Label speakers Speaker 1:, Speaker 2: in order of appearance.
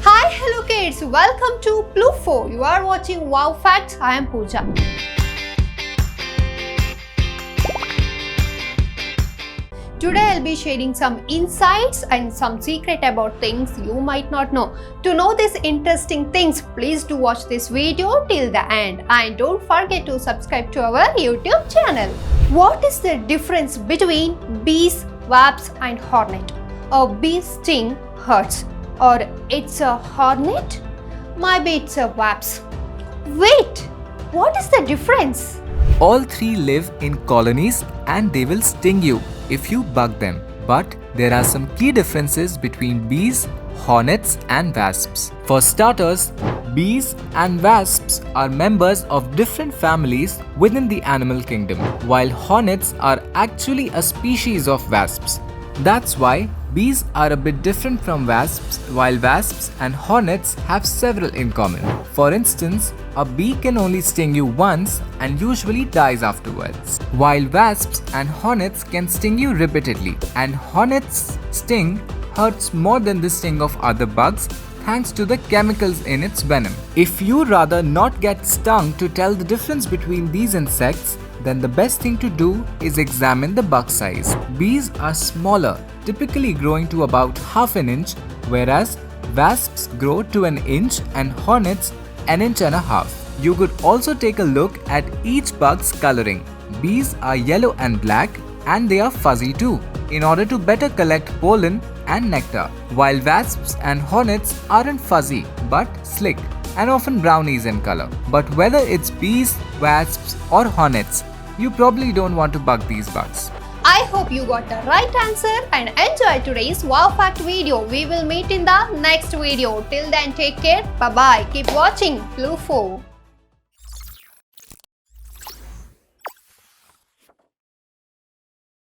Speaker 1: Hi, hello kids, welcome to Plufo. You are watching Wow Facts. I am Pooja. Today I'll be sharing some insights and some secret about things you might not know. To know these interesting things, please do watch this video till the end and don't forget to subscribe to our YouTube channel. What is the difference between bees, wasps and hornet? A bee's sting hurts, or it's a hornet? Maybe it's a wasp. Wait, what is the difference?
Speaker 2: All three live in colonies and they will sting you if you bug them. But there are some key differences between bees, hornets and wasps. For starters, bees and wasps are members of different families within the animal kingdom, while hornets are actually a species of wasps. That's why bees are a bit different from wasps, while wasps and hornets have several in common. For instance, a bee can only sting you once and usually dies afterwards, while wasps and hornets can sting you repeatedly, and hornets' sting hurts more than the sting of other bugs thanks to the chemicals in its venom. If you rather not get stung to tell the difference between these insects, then the best thing to do is examine the bug size. Bees are smaller, typically growing to about half an inch, whereas wasps grow to an inch and hornets an inch and a half. You could also take a look at each bug's coloring. Bees are yellow and black, and they are fuzzy too, in order to better collect pollen and nectar, while wasps and hornets aren't fuzzy but slick and often brownies in color. But whether it's bees, wasps or hornets, you probably don't want to bug these bugs.
Speaker 1: I hope you got the right answer and enjoy today's Wow Fact video. We will meet in the next video. Till then, take care. Bye bye. Keep watching Plufo.